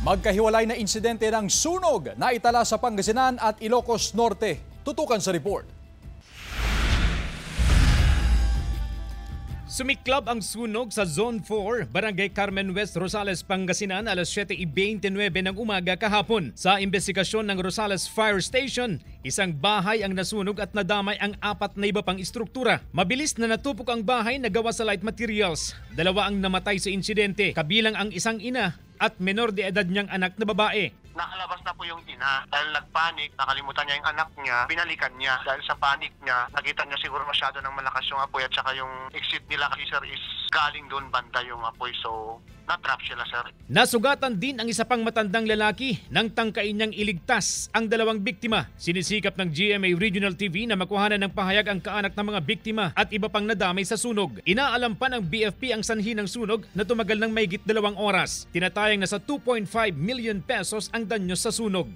Magkahiwalay na insidente ng sunog na itala sa Pangasinan at Ilocos Norte. Tutukan sa report. Sumiklab ang sunog sa Zone 4, Barangay Carmen West, Rosales, Pangasinan alas 7:29 ng umaga kahapon. Sa investigasyon ng Rosales Fire Station, isang bahay ang nasunog at nadamay ang 4 na iba pang istruktura. Mabilis na natupok ang bahay na gawa sa light materials. 2 ang namatay sa insidente, kabilang ang isang ina at menor de edad niyang anak na babae. Nakalabas na po yung ina dahil nagpanik, nakalimutan niya yung anak niya, binalikan niya. Dahil sa panik niya, nakita niya siguro masyado ng malakas yung apoy at saka yung exit nila kasi sir is galing doon banda yung apoy, so na-trap sila sir. Nasugatan din ang isa pang matandang lalaki nang tangkain niyang iligtas ang 2 biktima. Sinisikap ng GMA Regional TV na makuhanan ng pahayag ang kaanak ng mga biktima at iba pang nadamay sa sunog. Inaalam pa ng BFP ang sanhi ng sunog na tumagal ng mahigit 2 oras. Tinatayang nasa 2.5 million pesos ang danyo sa sunog.